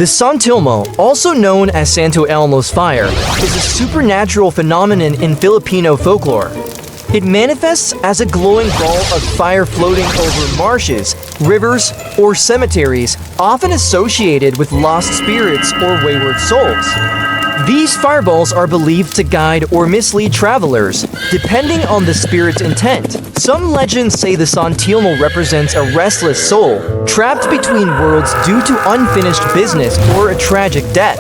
The San Telmo, also known as Santo Elmo's fire, is a supernatural phenomenon in Filipino folklore. It manifests as a glowing ball of fire floating over marshes, rivers, or cemeteries, often associated with lost spirits or wayward souls. These fireballs are believed to guide or mislead travelers, depending on the spirit's intent. Some legends say the San Telmo represents a restless soul, trapped between worlds due to unfinished business or a tragic death.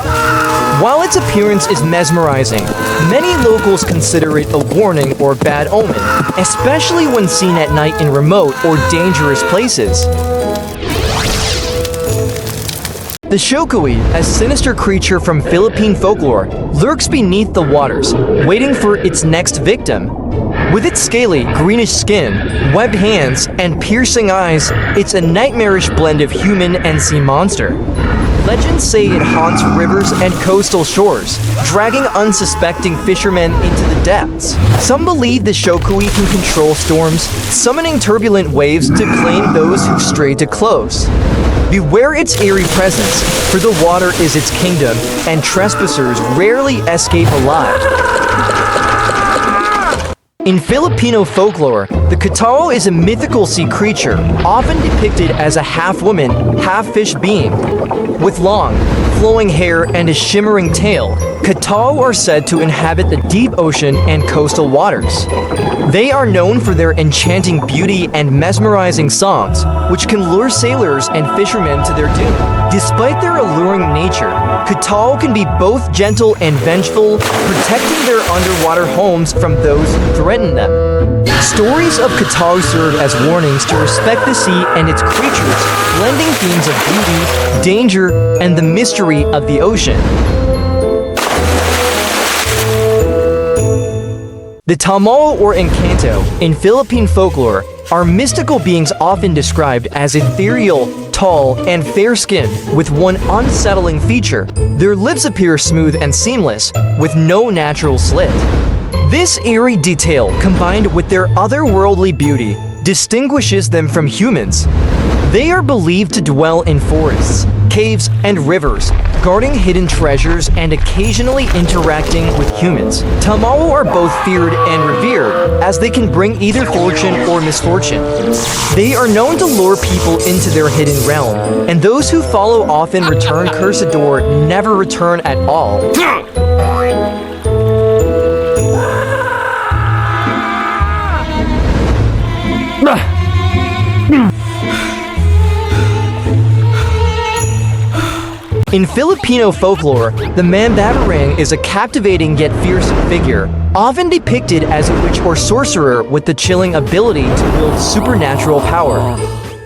While its appearance is mesmerizing, many locals consider it a warning or bad omen, especially when seen at night in remote or dangerous places. The Shoi, a sinister creature from Philippine folklore, lurks beneath the waters, waiting for its next victim. With its scaly, greenish skin, webbed hands, and piercing eyes, it's a nightmarish blend of human and sea monster. Legends say it haunts rivers and coastal shores, dragging unsuspecting fishermen into the depths. Some believe the Shokui can control storms, summoning turbulent waves to claim those who stray too close. Beware its eerie presence, for the water is its kingdom, and trespassers rarely escape alive. In Filipino folklore, the Katao is a mythical sea creature, often depicted as a half-woman, half-fish being. With long, flowing hair and a shimmering tail, Katao are said to inhabit the deep ocean and coastal waters. They are known for their enchanting beauty and mesmerizing songs, which can lure sailors and fishermen to their doom. Despite their alluring nature, Katao can be both gentle and vengeful, protecting their underwater homes from those who threaten them. Stories of Katao serve as warnings to respect the sea and its creatures, blending themes of beauty, danger, and the mystery of the ocean. The Tamo or Encanto, in Philippine folklore, are mystical beings often described as ethereal, tall, and fair-skinned, with one unsettling feature. Their lips appear smooth and seamless, with no natural slit. This eerie detail, combined with their otherworldly beauty, distinguishes them from humans. They are believed to dwell in forests, caves, and rivers, guarding hidden treasures and occasionally interacting with humans. Tamo are both feared and revered, as they can bring either fortune or misfortune. They are known to lure people into their hidden realm, and those who follow often return cursed or never return at all. In Filipino folklore, the Manbant is a captivating yet fearsome figure, often depicted as a witch or sorcerer with the chilling ability to wield supernatural power.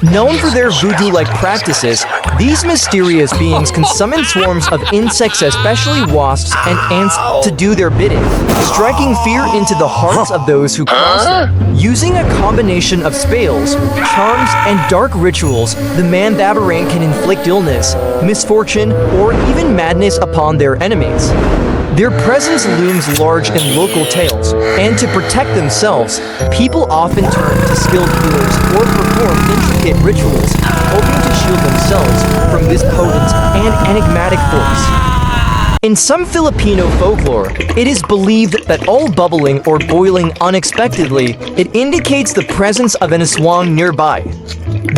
Known for their voodoo-like practices, these mysterious beings can summon swarms of insects, especially wasps and ants, to do their bidding, striking fear into the hearts of those who cross them. Using a combination of spells, charms, and dark rituals, the Manbant can inflict illness, misfortune, or even madness upon their enemies. Their presence looms large in local tales, and to protect themselves, people often turn to skilled healers or perform intricate rituals, hoping to shield themselves from this potent and enigmatic force. In some Filipino folklore, it is believed that all bubbling or boiling unexpectedly, it indicates the presence of an aswang nearby.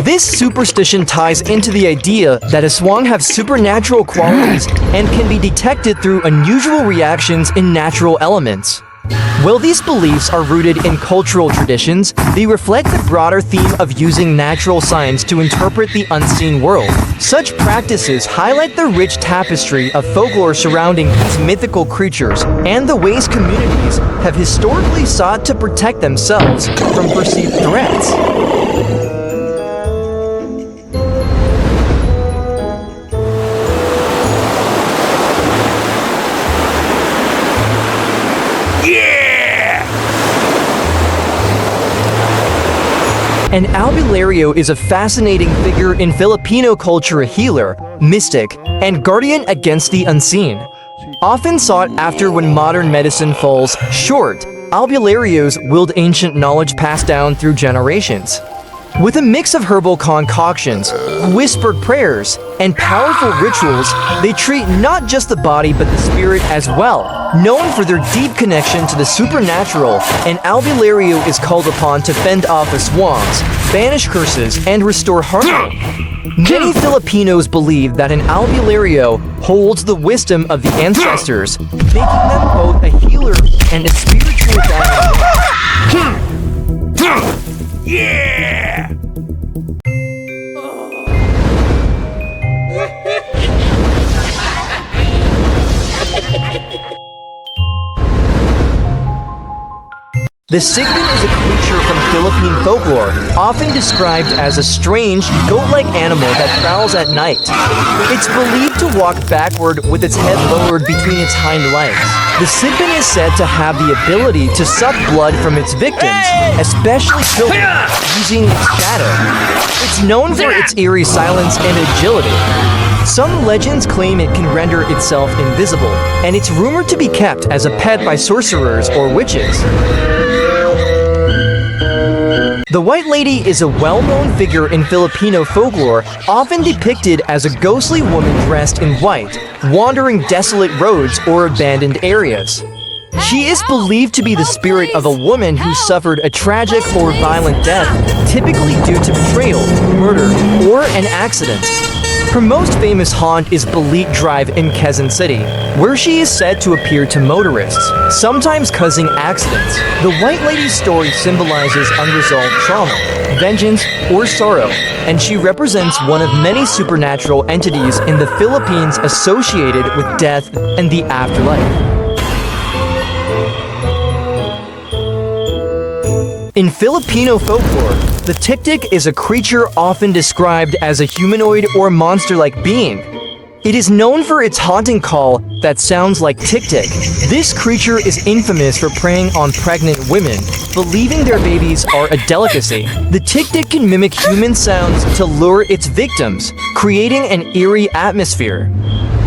This superstition ties into the idea that aswang have supernatural qualities and can be detected through unusual reactions in natural elements. While these beliefs are rooted in cultural traditions, they reflect the broader theme of using natural signs to interpret the unseen world. Such practices highlight the rich tapestry of folklore surrounding these mythical creatures and the ways communities have historically sought to protect themselves from perceived threats. An Alario is a fascinating figure in Filipino culture, a healer, mystic, and guardian against the unseen. Often sought after when modern medicine falls short, Albilarios wield ancient knowledge passed down through generations. With a mix of herbal concoctions, whispered prayers, and powerful rituals, they treat not just the body but the spirit as well. Known for their deep connection to the supernatural, an Alario is called upon to fend off the Swangs, banish curses, and restore harmony. Many Filipinos believe that an Alario holds the wisdom of the ancestors, making them both a healer and a spiritual guide. Yeah! The Sigban is a creature from Philippine folklore, often described as a strange, goat-like animal that prowls at night. It's believed to walk backward with its head lowered between its hind legs. The Sigban is said to have the ability to suck blood from its victims, especially children, using its shadow. It's known for its eerie silence and agility. Some legends claim it can render itself invisible, and it's rumored to be kept as a pet by sorcerers or witches. The White Lady is a well-known figure in Filipino folklore, often depicted as a ghostly woman dressed in white, wandering desolate roads or abandoned areas. She is believed to be the spirit of a woman who suffered a tragic or violent death, typically due to betrayal, murder, or an accident. Her most famous haunt is Blute Drive in Quezon City, where she is said to appear to motorists, sometimes causing accidents. The White Lady's story symbolizes unresolved trauma, vengeance, or sorrow, and she represents one of many supernatural entities in the Philippines associated with death and the afterlife. In Filipino folklore, the Tiktik is a creature often described as a humanoid or monster-like being. It is known for its haunting call that sounds like tik-tik. This creature is infamous for preying on pregnant women, believing their babies are a delicacy. The tik-tik can mimic human sounds to lure its victims, creating an eerie atmosphere.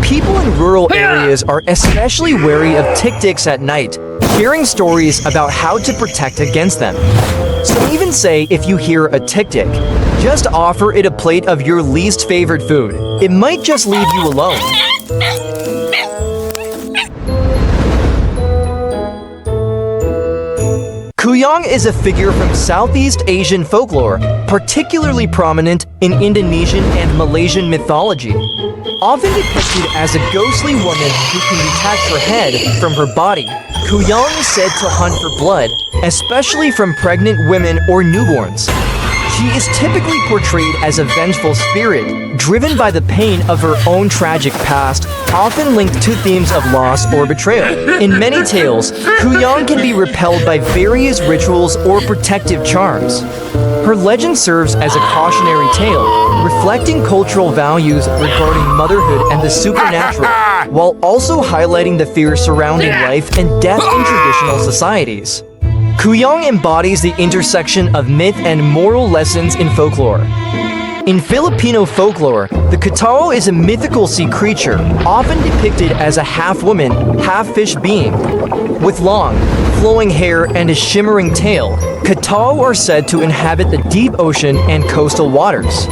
People in rural areas are especially wary of tik-tiks at night, sharing stories about how to protect against them. Some even say if you hear a tik-tik, just offer it a plate of your least favorite food. It might just leave you alone. Kuang is a figure from Southeast Asian folklore, particularly prominent in Indonesian and Malaysian mythology. Often depicted as a ghostly woman who can detach her head from her body, Kuang is said to hunt for blood, especially from pregnant women or newborns. She is typically portrayed as a vengeful spirit, driven by the pain of her own tragic past, often linked to themes of loss or betrayal. In many tales, Kuang can be repelled by various rituals or protective charms. Her legend serves as a cautionary tale, reflecting cultural values regarding motherhood and the supernatural, while also highlighting the fears surrounding life and death in traditional societies. Kuang embodies the intersection of myth and moral lessons in folklore. In Filipino folklore, the Katao is a mythical sea creature, often depicted as a half-woman, half-fish being. With long, flowing hair and a shimmering tail, Katao are said to inhabit the deep ocean and coastal waters.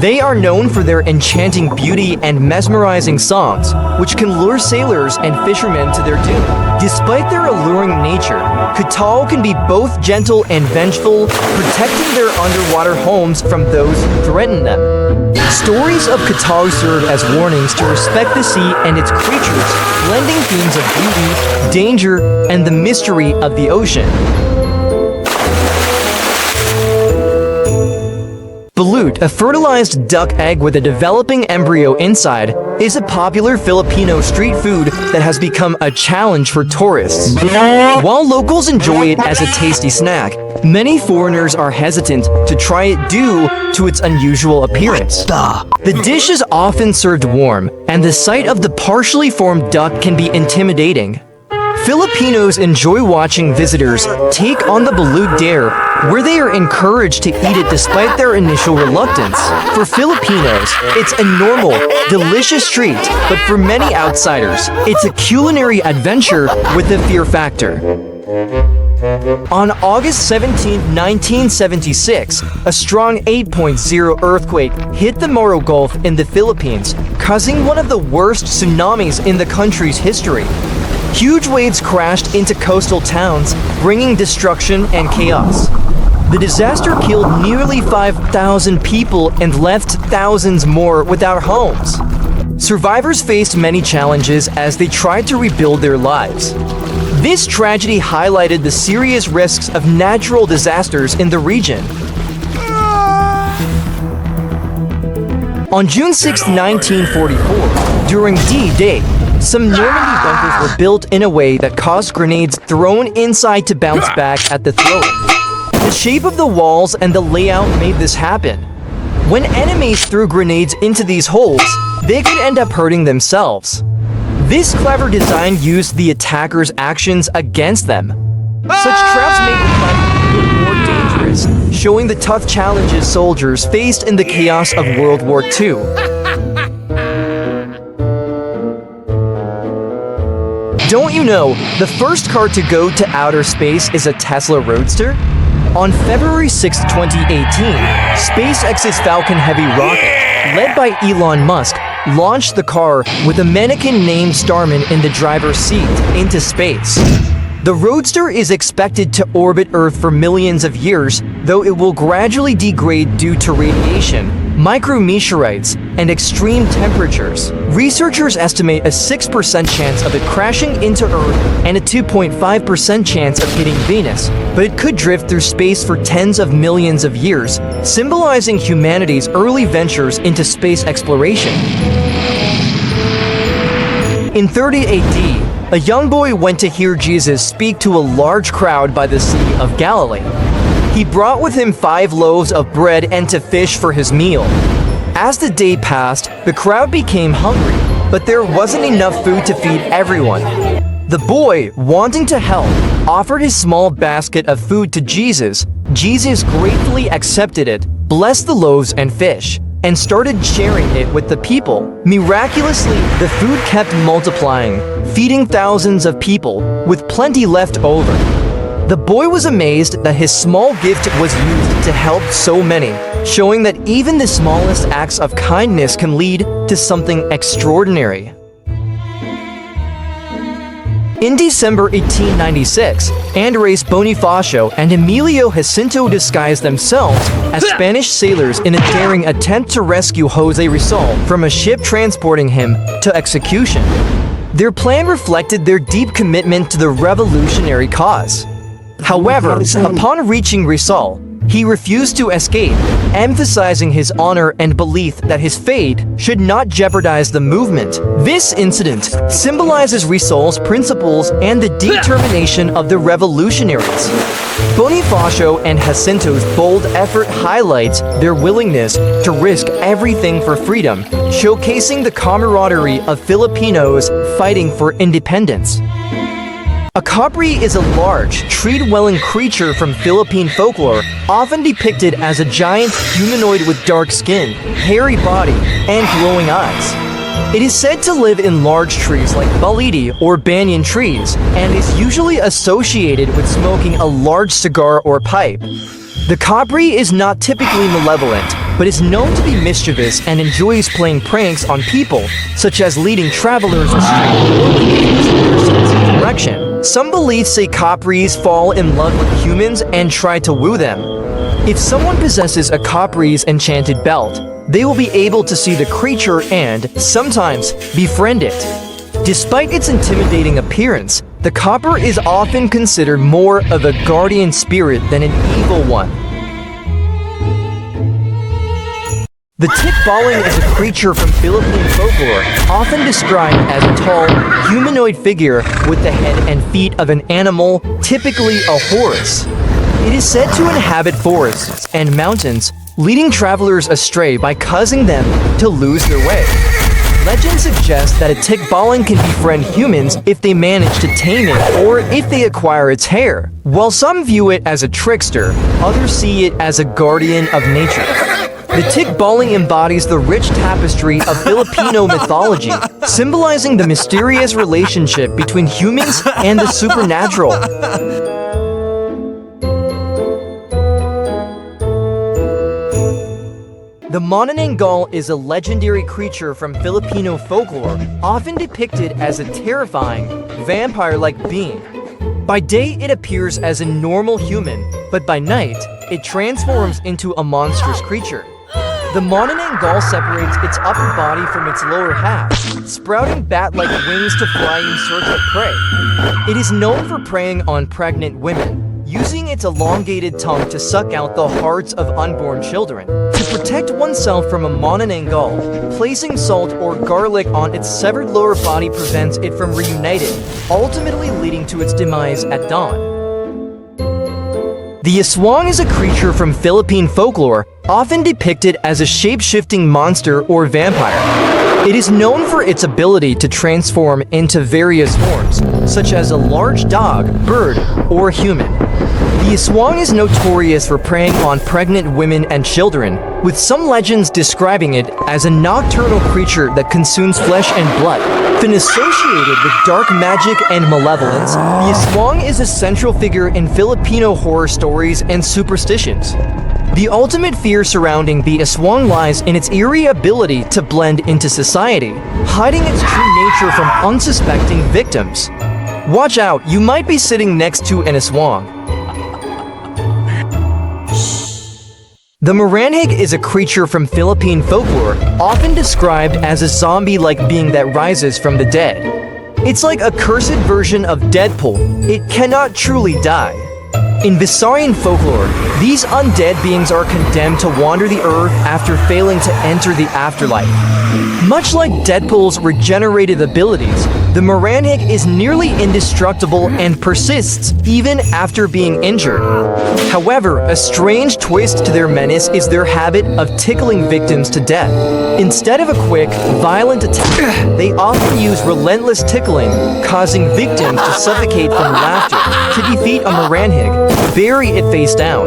They are known for their enchanting beauty and mesmerizing songs, which can lure sailors and fishermen to their doom. Despite their alluring nature, Katao can be both gentle and vengeful, protecting their underwater homes from those who threaten them. Stories of Katao serve as warnings to respect the sea and its creatures, blending themes of beauty, danger, and the mystery of the ocean. Blute, a fertilized duck egg with a developing embryo inside, is a popular Filipino street food that has become a challenge for tourists. While locals enjoy it as a tasty snack, many foreigners are hesitant to try it due to its unusual appearance. The dish is often served warm, and the sight of the partially formed duck can be intimidating. Filipinos enjoy watching visitors take on the Blute dare, where they are encouraged to eat it despite their initial reluctance. For Filipinos, it's a normal, delicious treat, but for many outsiders, it's a culinary adventure with a fear factor. On August 17, 1976, a strong 8.0 earthquake hit the Moro Gulf in the Philippines, causing one of the worst tsunamis in the country's history. Huge waves crashed into coastal towns, bringing destruction and chaos. The disaster killed nearly 5,000 people and left thousands more without homes. Survivors faced many challenges as they tried to rebuild their lives. This tragedy highlighted the serious risks of natural disasters in the region. On June 6, 1944, during D-Day, some Normandy bunkers were built in a way that caused grenades thrown inside to bounce back at the thrower. The shape of the walls and the layout made this happen. When enemies threw grenades into these holes, they could end up hurting themselves. This clever design used the attacker's actions against them. Such traps made the fight even more dangerous, showing the tough challenges soldiers faced in the chaos of World War II. Don't you know, the first car to go to outer space is a Tesla Roadster? On February 6, 2018, SpaceX's Falcon Heavy rocket, led by Elon Musk, launched the car with a mannequin named Starman in the driver's seat into space. The Roadster is expected to orbit Earth for millions of years, though it will gradually degrade due to radiation, micrometeorites, and extreme temperatures. Researchers estimate a 6% chance of it crashing into Earth and a 2.5% chance of hitting Venus, but it could drift through space for tens of millions of years, symbolizing humanity's early ventures into space exploration. In 30 AD, a young boy went to hear Jesus speak to a large crowd by the Sea of Galilee. He brought with him 5 loaves of bread and 2 fish for his meal. As the day passed, the crowd became hungry, but there wasn't enough food to feed everyone. The boy, wanting to help, offered his small basket of food to Jesus. Jesus gratefully accepted it, blessed the loaves and fish, and started sharing it with the people. Miraculously, the food kept multiplying, feeding thousands of people, with plenty left over. The boy was amazed that his small gift was used to help so many, showing that even the smallest acts of kindness can lead to something extraordinary. In December 1896, Andres Bonifacio and Emilio Jacinto disguised themselves as Spanish sailors in a daring attempt to rescue Jose Rizal from a ship transporting him to execution. Their plan reflected their deep commitment to the revolutionary cause. However, upon reaching Rizal, he refused to escape, emphasizing his honor and belief that his fate should not jeopardize the movement. This incident symbolizes Rizal's principles and the determination of the revolutionaries. Bonifacio and Jacinto's bold effort highlights their willingness to risk everything for freedom, showcasing the camaraderie of Filipinos fighting for independence. A Cabri is a large, tree-dwelling creature from Philippine folklore, often depicted as a giant humanoid with dark skin, hairy body, and glowing eyes. It is said to live in large trees like baliti or banyan trees, and is usually associated with smoking a large cigar or pipe. The Cabri is not typically malevolent, but is known to be mischievous and enjoys playing pranks on people, such as leading travelers astray or confusing their sense of direction. Some beliefs say Cabris fall in love with humans and try to woo them. If someone possesses a Capri's enchanted belt, they will be able to see the creature and, sometimes, befriend it. Despite its intimidating appearance, the Cabri is often considered more of a guardian spirit than an evil one. The Tickballing is a creature from Philippine folklore, often described as a tall, humanoid figure with the head and feet of an animal, typically a horse. It is said to inhabit forests and mountains, leading travelers astray by causing them to lose their way. Legend suggests that a Tickballing can befriend humans if they manage to tame it or if they acquire its hair. While some view it as a trickster, others see it as a guardian of nature. The Tickballing embodies the rich tapestry of Filipino mythology, symbolizing the mysterious relationship between humans and the supernatural. The Manananggal is a legendary creature from Filipino folklore, often depicted as a terrifying, vampire-like being. By day, it appears as a normal human, but by night, it transforms into a monstrous creature. The Manananggal separates its upper body from its lower half, sprouting bat-like wings to fly in search of prey. It is known for preying on pregnant women, using its elongated tongue to suck out the hearts of unborn children. To protect oneself from a Manananggal, placing salt or garlic on its severed lower body prevents it from reuniting, ultimately leading to its demise at dawn. The Swang is a creature from Philippine folklore, often depicted as a shape-shifting monster or vampire. It is known for its ability to transform into various forms, such as a large dog, bird, or human. The Swang is notorious for preying on pregnant women and children, with some legends describing it as a nocturnal creature that consumes flesh and blood. Often associated with dark magic and malevolence, the Swang is a central figure in Filipino horror stories and superstitions. The ultimate fear surrounding the Swang lies in its eerie ability to blend into society, hiding its true nature from unsuspecting victims. Watch out, you might be sitting next to an Swang. The Moranhig is a creature from Philippine folklore, often described as a zombie-like being that rises from the dead. It's like a cursed version of Deadpool. It cannot truly die. In Visayas folklore, these undead beings are condemned to wander the earth after failing to enter the afterlife. Much like Deadpool's regenerative abilities, the Moranhig is nearly indestructible and persists even after being injured. However, a strange twist to their menace is their habit of tickling victims to death. Instead of a quick, violent attack, they often use relentless tickling, causing victims to suffocate from laughter. To defeat a Moranhig, bury it face down.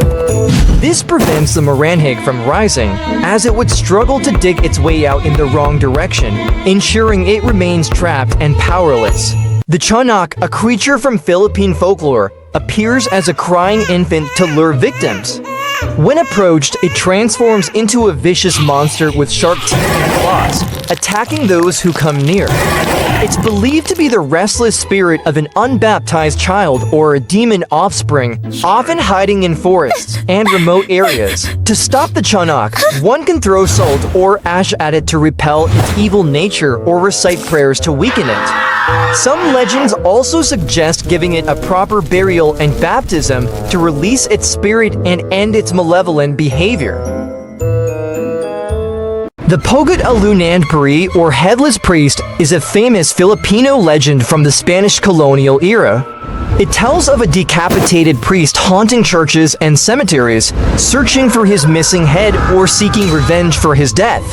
This prevents the Moranhig from rising, as it would struggle to dig its way out in the wrong direction, ensuring it remains trapped and powerless. The Chanok, a creature from Philippine folklore, appears as a crying infant to lure victims. When approached, it transforms into a vicious monster with sharp teeth and claws, attacking those who come near. It's believed to be the restless spirit of an unbaptized child or a demon offspring, often hiding in forests and remote areas. To stop the Chanok, one can throw salt or ash at it to repel its evil nature or recite prayers to weaken it. Some legends also suggest giving it a proper burial and baptism to release its spirit and end its malevolent behavior. The Pogut Alunandpuri or Headless Priest is a famous Filipino legend from the Spanish colonial era. It tells of a decapitated priest haunting churches and cemeteries, searching for his missing head or seeking revenge for his death.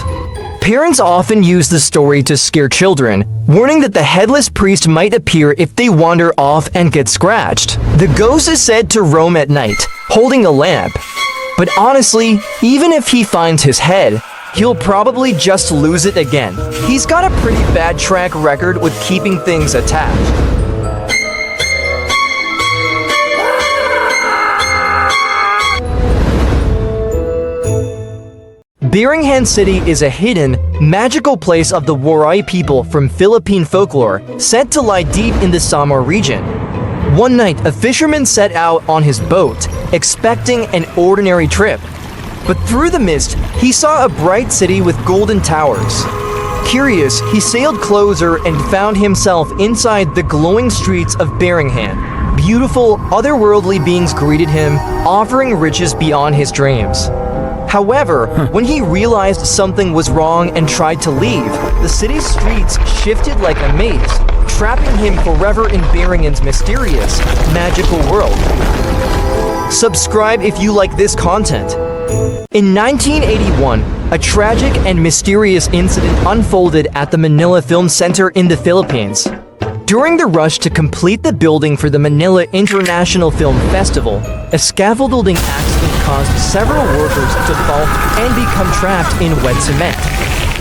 Parents often use the story to scare children, warning that the headless priest might appear if they wander off and get scratched. The ghost is said to roam at night, holding a lamp. But honestly, even if he finds his head, he'll probably just lose it again. He's got a pretty bad track record with keeping things attached. Bingan City is a hidden, magical place of the Waray people from Philippine folklore, said to lie deep in the Samar region. One night, a fisherman set out on his boat, expecting an ordinary trip. But through the mist, he saw a bright city with golden towers. Curious, he sailed closer and found himself inside the glowing streets of Bingan. Beautiful, otherworldly beings greeted him, offering riches beyond his dreams. However, when he realized something was wrong and tried to leave, the city's streets shifted like a maze, trapping him forever in Bingan's mysterious, magical world. Subscribe if you like this content. In 1981, a tragic and mysterious incident unfolded at the Manila Film Center in the Philippines. During the rush to complete the building for the Manila International Film Festival, a scaffolding accident caused several workers to fall and become trapped in wet cement.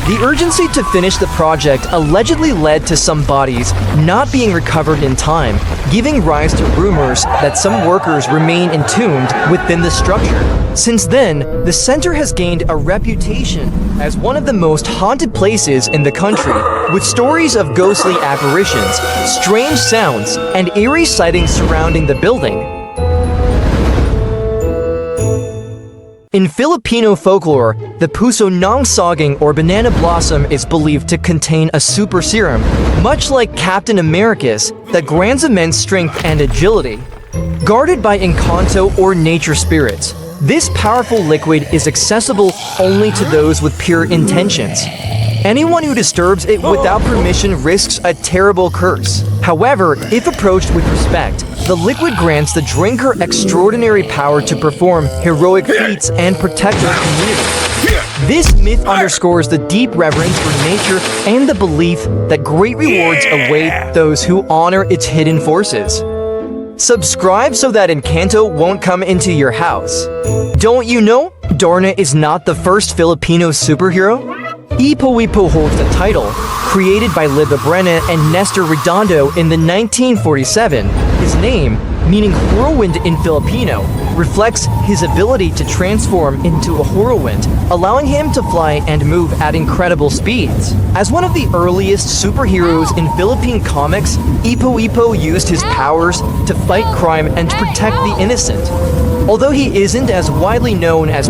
The urgency to finish the project allegedly led to some bodies not being recovered in time, giving rise to rumors that some workers remain entombed within the structure. Since then, the center has gained a reputation as one of the most haunted places in the country, with stories of ghostly apparitions, strange sounds, and eerie sightings surrounding the building. In Filipino folklore, the puso ng saging or banana blossom is believed to contain a super serum, much like Captain America's, that grants immense strength and agility. Guarded by Encanto or nature spirits, this powerful liquid is accessible only to those with pure intentions. Anyone who disturbs it without permission risks a terrible curse. However, if approached with respect, the liquid grants the drinker extraordinary power to perform heroic feats and protect their community. This myth underscores the deep reverence for nature and the belief that great rewards await those who honor its hidden forces. Subscribe so that Encanto won't come into your house. Don't you know, Darna is not the first Filipino superhero? Weipo holds the title, created by Liba Brena and Nestor Redondo in the 1947. His name, meaning whirlwind in Filipino, reflects his ability to transform into a whirlwind, allowing him to fly and move at incredible speeds. As one of the earliest superheroes in Philippine comics, Weipo used his powers to fight crime and to protect the innocent. Although he isn't as widely known as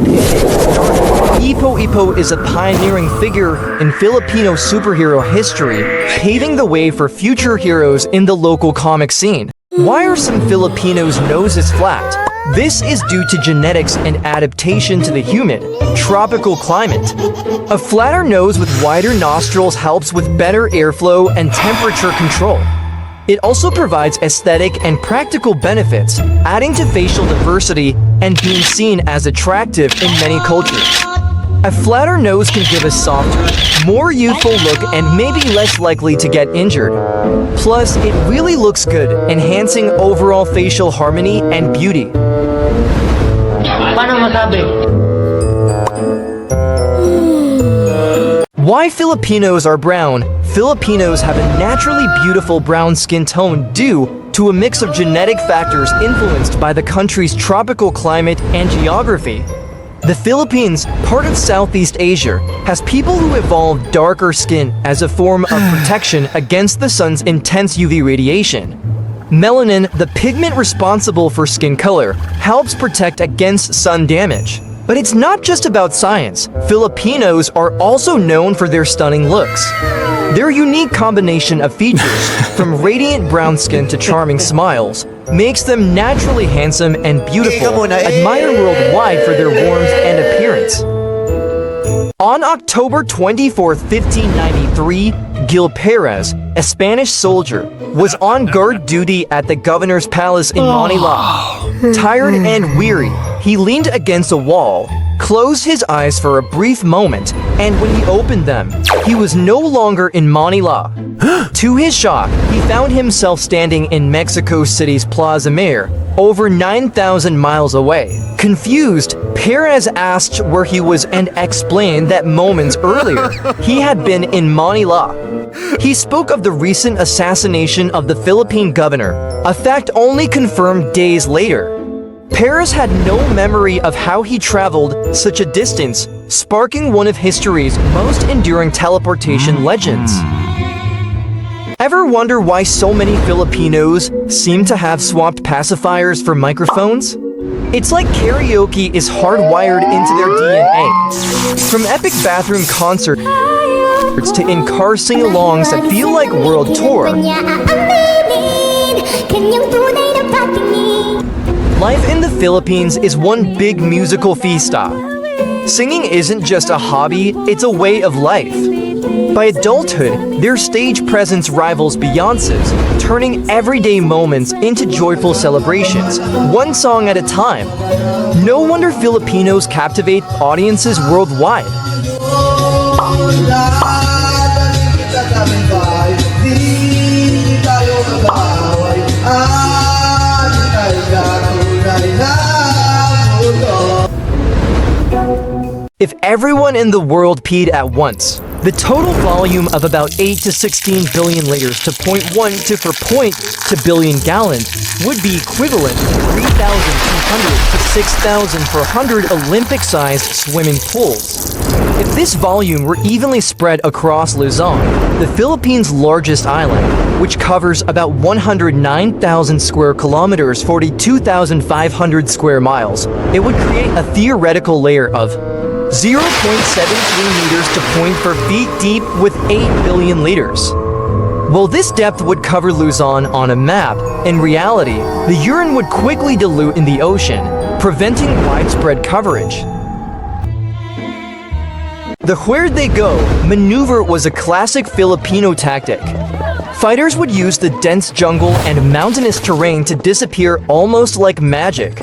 Weipo is a pioneering figure in Filipino superhero history, paving the way for future heroes in the local comic scene. Why are some Filipinos' noses flat? This is due to genetics and adaptation to the humid, tropical climate. A flatter nose with wider nostrils helps with better airflow and temperature control. It also provides aesthetic and practical benefits, adding to facial diversity and being seen as attractive in many cultures. A flatter nose can give a softer, more youthful look and may be less likely to get injured. Plus, it really looks good, enhancing overall facial harmony and beauty. Paano masabi? Why Filipinos are brown? Filipinos have a naturally beautiful brown skin tone due to a mix of genetic factors influenced by the country's tropical climate and geography. The Philippines, part of Southeast Asia, has people who evolved darker skin as a form of protection against the sun's intense UV radiation. Melanin, the pigment responsible for skin color, helps protect against sun damage. But it's not just about science. Filipinos are also known for their stunning looks. Their unique combination of features, from radiant brown skin to charming smiles, makes them naturally handsome and beautiful, admired worldwide for their warmth and appearance. On October 24, 1593, Gil Perez, a Spanish soldier, was on guard duty at the governor's palace in Manila. Tired and weary, he leaned against a wall, closed his eyes for a brief moment, and when he opened them, he was no longer in Manila. To his shock, he found himself standing in Mexico City's Plaza Mayor, over 9,000 miles away. Confused, Perez asked where he was and explained that moments earlier, he had been in Manila. He spoke of the recent assassination of the Philippine governor, a fact only confirmed days later. Perez had no memory of how he traveled such a distance, sparking one of history's most enduring teleportation legends. Ever wonder why so many Filipinos seem to have swapped pacifiers for microphones? It's like karaoke is hardwired into their DNA. From epic bathroom concerts to in-car sing-alongs that feel like world tour. Life in the Philippines is one big musical fiesta. Singing isn't just a hobby, it's a way of life. By adulthood, their stage presence rivals Beyoncé's, turning everyday moments into joyful celebrations, one song at a time. No wonder Filipinos captivate audiences worldwide. If everyone in the world peed at once, The total volume of about 8 to 16 billion liters to 0.1 to 4 billion gallons would be equivalent to 3,200 to 6,400 Olympic-sized swimming pools. If this volume were evenly spread across Luzon, the Philippines' largest island, which covers about 109,000 square kilometers, 42,500 square miles, it would create a theoretical layer of 0.73 meters to 0.4 feet deep with 8 billion liters. While this depth would cover Luzon on a map, in reality, the urine would quickly dilute in the ocean, preventing widespread coverage. The where they go maneuver was a classic Filipino tactic. Fighters would use the dense jungle and mountainous terrain to disappear almost like magic.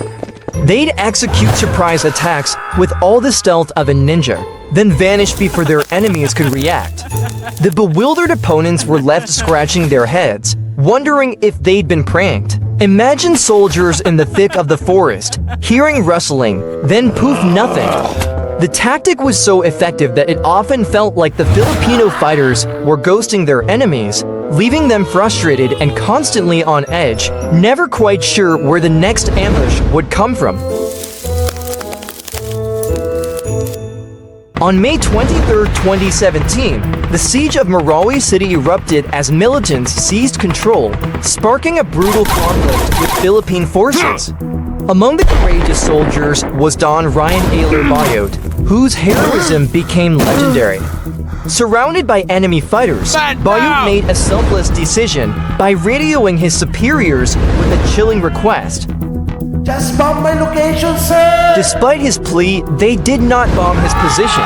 They'd execute surprise attacks with all the stealth of a ninja, then vanish before their enemies could react. The bewildered opponents were left scratching their heads, wondering if they'd been pranked. Imagine soldiers in the thick of the forest, hearing rustling, then poof, nothing. The tactic was so effective that it often felt like the Filipino fighters were ghosting their enemies, leaving them frustrated and constantly on edge, never quite sure where the next ambush would come from. On May 23, 2017, the siege of Manila City erupted as militants seized control, sparking a brutal conflict with Philippine forces. Among the courageous soldiers was Don Ryan Ayler Bayot, whose heroism became legendary. Surrounded by enemy fighters, Bayot made a selfless decision by radioing his superiors with a chilling request. Just bomb my location, sir! Despite his plea, they did not bomb his position.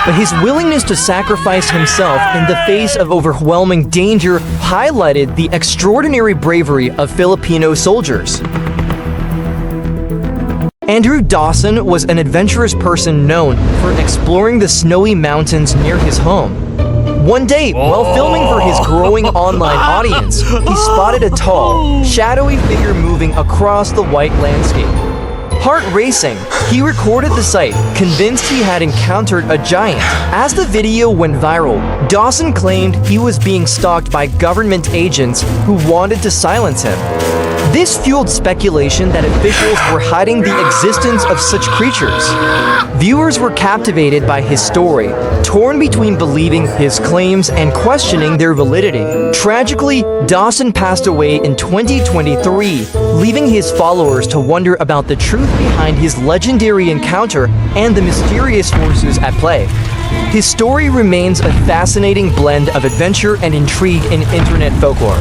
But his willingness to sacrifice himself in the face of overwhelming danger highlighted the extraordinary bravery of Filipino soldiers. Andrew Dawson was an adventurous person known for exploring the snowy mountains near his home. One day, while filming for his growing online audience, he spotted a tall, shadowy figure moving across the white landscape. Heart racing, he recorded the sight, convinced he had encountered a giant. As the video went viral, Dawson claimed he was being stalked by government agents who wanted to silence him. This fueled speculation that officials were hiding the existence of such creatures. Viewers were captivated by his story, torn between believing his claims and questioning their validity. Tragically, Dawson passed away in 2023, leaving his followers to wonder about the truth behind his legendary encounter and the mysterious forces at play. His story remains a fascinating blend of adventure and intrigue in internet folklore.